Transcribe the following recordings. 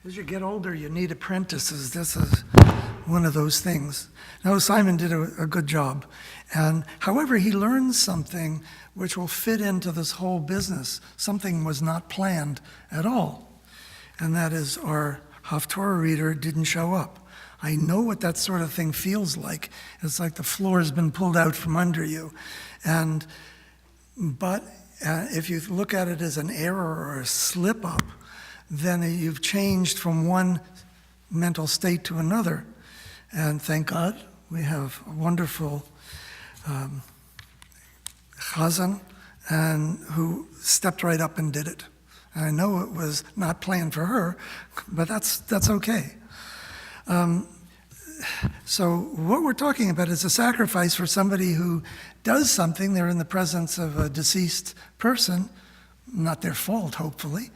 As you get older, you need apprentices. This is one of those things. Now, Simon did a good job. And however, he learned something which will fit into this whole business. Something was not planned at all. And that is our Haftorah reader didn't show up. I know what that sort of thing feels like. It's like the floor has been pulled out from under you. But if you look at it as an error or a slip up, then you've changed from one mental state to another. And thank God we have a wonderful chazan and who stepped right up and did it. And I know it was not planned for her, but that's okay. So what we're talking about is a sacrifice for somebody who does something. They're in the presence of a deceased person, not their fault, hopefully.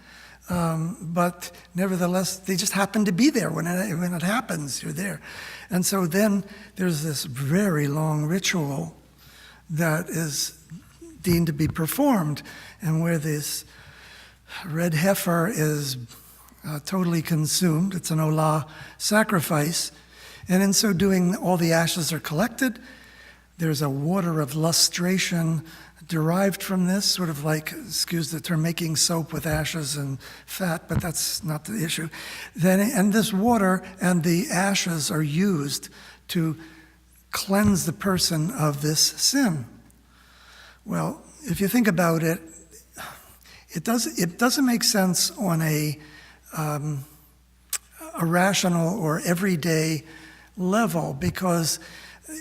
But nevertheless, they just happen to be there when it happens. You're there. And so then there's this very long ritual that is deemed to be performed, and where this red heifer is totally consumed. It's an olah sacrifice. And in so doing, all the ashes are collected. There's a water of lustration derived from this, sort of like, excuse the term, making soap with ashes and fat, but that's not the issue. And this water and the ashes are used to cleanse the person of this sin. Well, if you think about it, it doesn't make sense on a rational or everyday level, because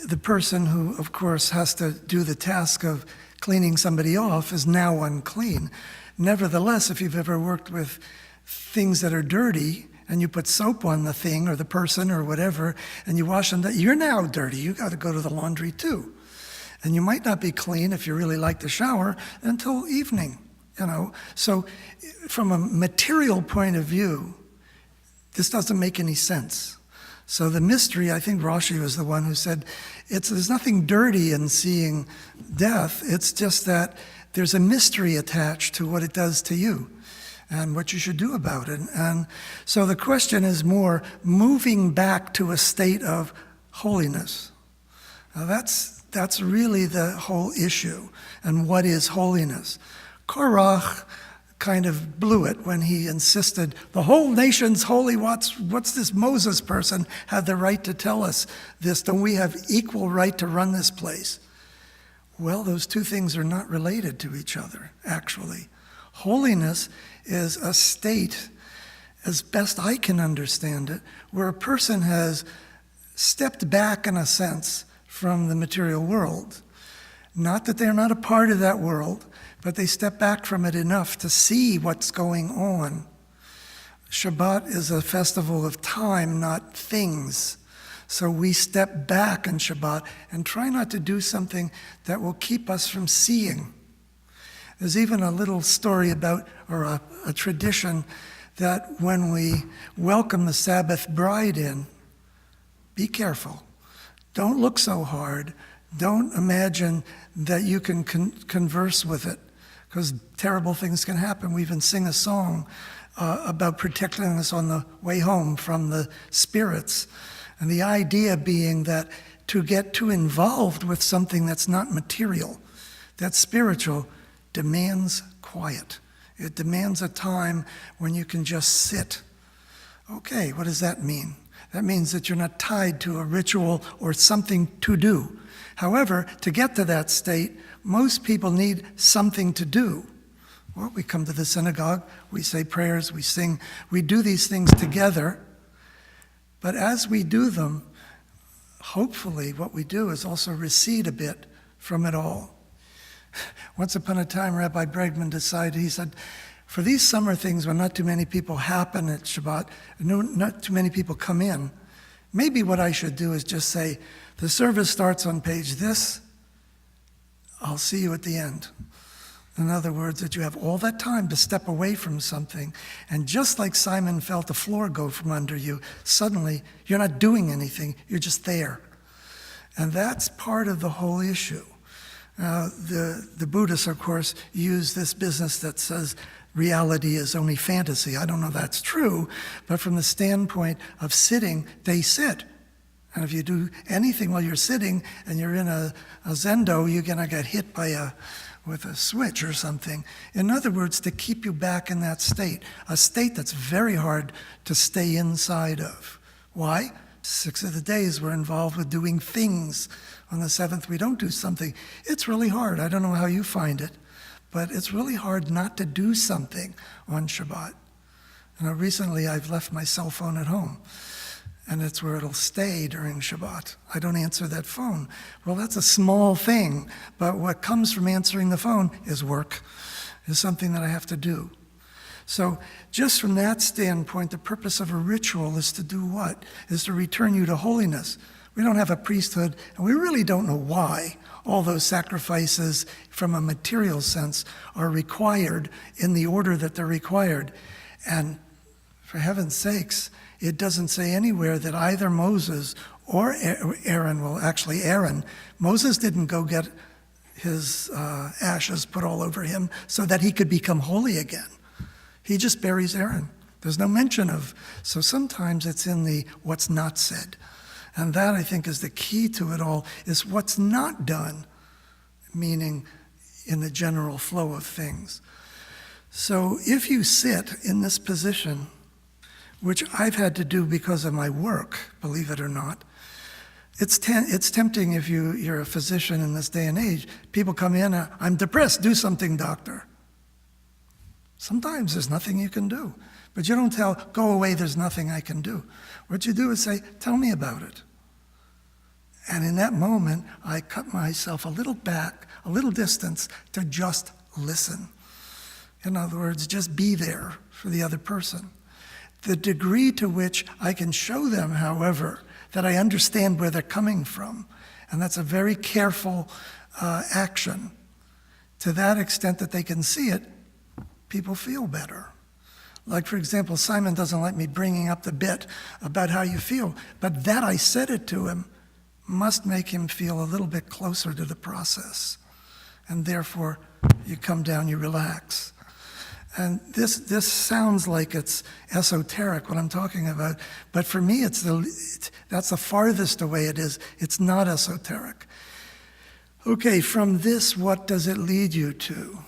the person who, of course, has to do the task of cleaning somebody off is now unclean. Nevertheless, if you've ever worked with things that are dirty and you put soap on the thing or the person or whatever and you wash them, you're now dirty. You got to go to the laundry too. And you might not be clean if you really like to shower until evening, So from a material point of view, this doesn't make any sense. So the mystery, I think Rothschild was the one who said, there's nothing dirty in seeing death. It's just that there's a mystery attached to what it does to you and what you should do about it. And so the question is more moving back to a state of holiness. Now that's really the whole issue. And what is holiness? Korach kind of blew it when he insisted the whole nation's holy. What's this Moses person had the right to tell us this? Don't we have equal right to run this place? Well, those two things are not related to each other, actually. Holiness is a state, as best I can understand it, where a person has stepped back, in a sense, from the material world. Not that they're not a part of that world, but they step back from it enough to see what's going on. Shabbat is a festival of time, not things. So we step back in Shabbat and try not to do something that will keep us from seeing. There's even a little story about, or a tradition, that when we welcome the Sabbath bride in, be careful. Don't look so hard. Don't imagine that you can converse with it, because terrible things can happen. We even sing a song about protecting us on the way home from the spirits. And the idea being that to get too involved with something that's not material, that's spiritual, demands quiet. It demands a time when you can just sit. Okay, what does that mean? That means that you're not tied to a ritual or something to do. However, to get to that state, most people need something to do. Well, we come to the synagogue, we say prayers, we sing, we do these things together. But as we do them, hopefully what we do is also recede a bit from it all. Once upon a time, Rabbi Bregman decided, he said, for these summer things when not too many people happen at Shabbat, not too many people come in, maybe what I should do is just say, the service starts on page this, I'll see you at the end. In other words, that you have all that time to step away from something, and just like Simon felt the floor go from under you, suddenly you're not doing anything, you're just there. And that's part of the whole issue. The Buddhists, of course, use this business that says reality is only fantasy. I don't know if that's true, but from the standpoint of sitting, they sit. And if you do anything while you're sitting and you're in a zendo, you're going to get hit with a switch or something. In other words, to keep you back in that state, a state that's very hard to stay inside of. Why? 6 of the days we're involved with doing things. On the 7th, we don't do something. It's really hard. I don't know how you find it, but it's really hard not to do something on Shabbat. Recently, I've left my cell phone at home, and it's where it'll stay during Shabbat. I don't answer that phone. Well, that's a small thing, but what comes from answering the phone is work, is something that I have to do. So just from that standpoint, the purpose of a ritual is to do what? Is to return you to holiness. We don't have a priesthood, and we really don't know why all those sacrifices from a material sense are required in the order that they're required. And for heaven's sakes, it doesn't say anywhere that either Moses or Aaron, Moses didn't go get his ashes put all over him so that he could become holy again. He just buries Aaron. There's no mention of, so sometimes it's in the what's not said. And that, I think, is the key to it all, is what's not done, meaning in the general flow of things. So if you sit in this position, which I've had to do because of my work, believe it or not, it's tempting if you're a physician in this day and age. People come in, I'm depressed, do something, doctor. Sometimes there's nothing you can do. But you don't tell, go away, there's nothing I can do. What you do is say, tell me about it. And in that moment, I cut myself a little back, a little distance, to just listen. In other words, just be there for the other person. The degree to which I can show them, however, that I understand where they're coming from, and that's a very careful action, to that extent that they can see it, people feel better. Like, for example, Simon doesn't like me bringing up the bit about how you feel, but that I said it to him must make him feel a little bit closer to the process. And therefore, you come down, you relax. And this sounds like it's esoteric, what I'm talking about, but for me, that's the farthest away it is. It's not esoteric. Okay, from this, what does it lead you to?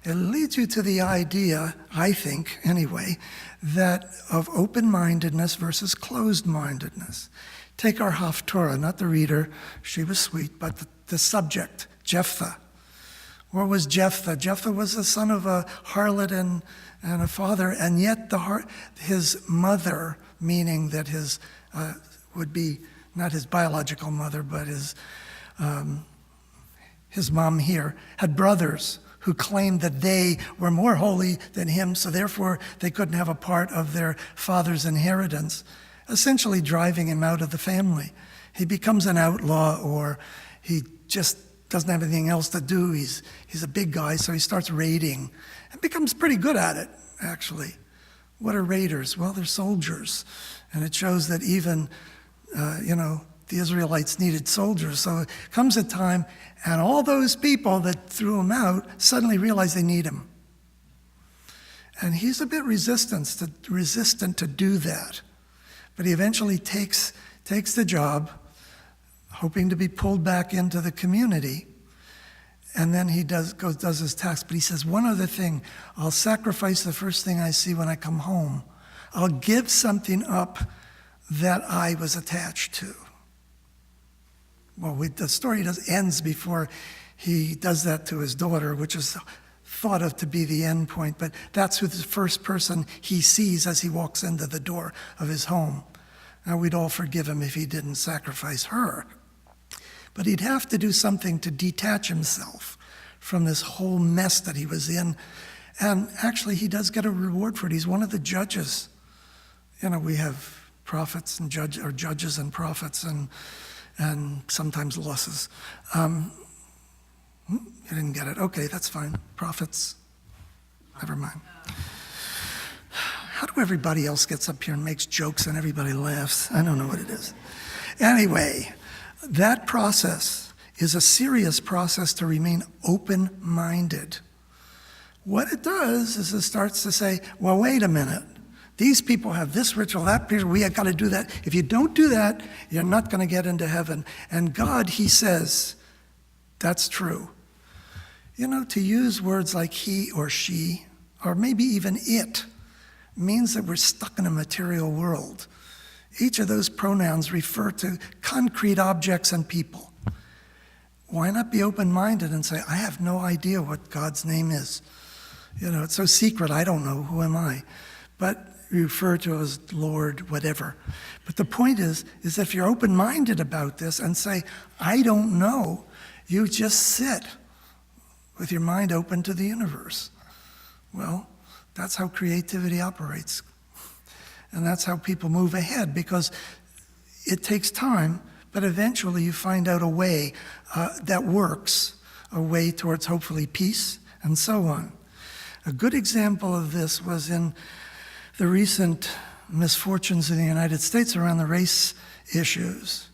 It leads you to the idea, I think, anyway, that of open-mindedness versus closed-mindedness. Take our Haftorah, not the reader, she was sweet, but the subject, Jephthah. What was Jephthah? Jephthah was the son of a harlot and a father, and yet his mother, meaning that his would be not his biological mother, but his mom here, had brothers who claimed that they were more holy than him, so therefore they couldn't have a part of their father's inheritance, essentially driving him out of the family. He becomes an outlaw, or he just doesn't have anything else to do. He's a big guy, so he starts raiding and becomes pretty good at it, actually. What are raiders? Well, they're soldiers, and it shows that even, the Israelites needed soldiers. So it comes a time, and all those people that threw him out suddenly realize they need him. And he's a bit resistant to do that. But he eventually takes the job, hoping to be pulled back into the community. And then he does his task. But he says, one other thing, I'll sacrifice the first thing I see when I come home. I'll give something up that I was attached to. Well, the story ends before he does that to his daughter, which is thought of to be the end point, but that's who the first person he sees as he walks into the door of his home. Now, we'd all forgive him if he didn't sacrifice her, but he'd have to do something to detach himself from this whole mess that he was in, and actually he does get a reward for it. He's one of the judges. We have prophets and judges and prophets and sometimes losses. You didn't get it. Okay, that's fine. Prophets, never mind. How do everybody else gets up here and makes jokes and everybody laughs? I don't know what it is. Anyway, that process is a serious process to remain open-minded. What it does is it starts to say, well, wait a minute. These people have this ritual, that ritual, we have got to do that. If you don't do that, you're not going to get into heaven. And God, he says, that's true. You know, to use words like he or she, or maybe even it, means that we're stuck in a material world. Each of those pronouns refer to concrete objects and people. Why not be open-minded and say, I have no idea what God's name is. You know, it's so secret, I don't know, who am I? But refer to as Lord, whatever. But the point is if you're open-minded about this and say, I don't know, you just sit with your mind open to the universe. Well, that's how creativity operates. And that's how people move ahead, because it takes time, but eventually you find out a way that works, a way towards hopefully peace, and so on. A good example of this was in the recent misfortunes in the United States around the race issues.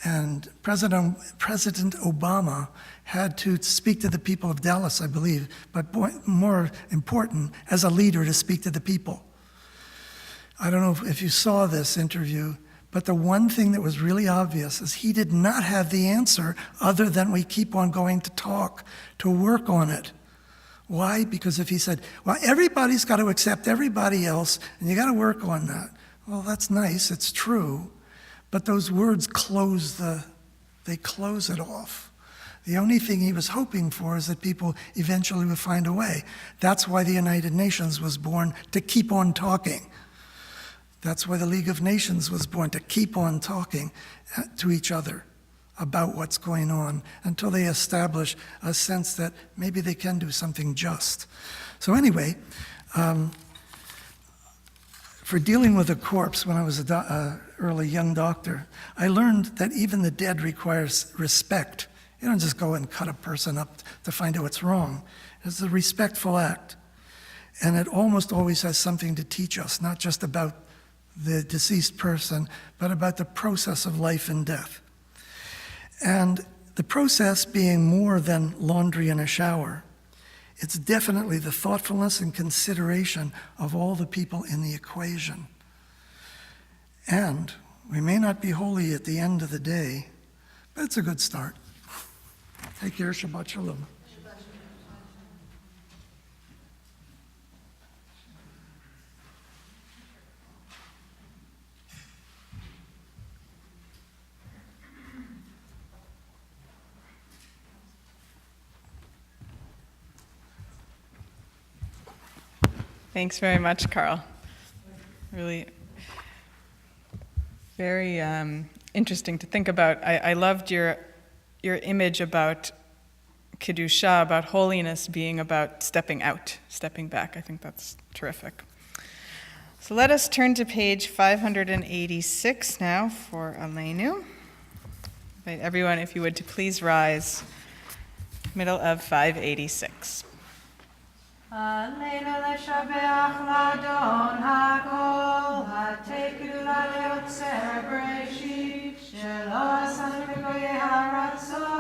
And President Obama had to speak to the people of Dallas, I believe, but more important, as a leader, to speak to the people. I don't know if you saw this interview, but the one thing that was really obvious is he did not have the answer other than we keep on going to talk, to work on it. Why? Because if he said, well, everybody's got to accept everybody else, and you got to work on that. Well, that's nice, it's true, but those words close it off. The only thing he was hoping for is that people eventually would find a way. That's why the United Nations was born, to keep on talking. That's why the League of Nations was born, to keep on talking to each other about what's going on until they establish a sense that maybe they can do something just. So anyway, for dealing with a corpse when I was an early young doctor, I learned that even the dead requires respect. You don't just go and cut a person up to find out what's wrong. It's a respectful act. And it almost always has something to teach us, not just about the deceased person, but about the process of life and death. And the process being more than laundry and a shower, it's definitely the thoughtfulness and consideration of all the people in the equation. And we may not be holy at the end of the day, but it's a good start. Take care, Shabbat Shalom. Thanks very much, Carl. Really very interesting to think about. I loved your image about Kedusha, about holiness being about stepping out, stepping back. I think that's terrific. So let us turn to page 586 now for Aleinu. Invite everyone, if you would, to please rise. Middle of 586. עלינו לשבח לאדון הכל, התקנו ליוצר בראשית, שלא עשנו בגויי הרצון.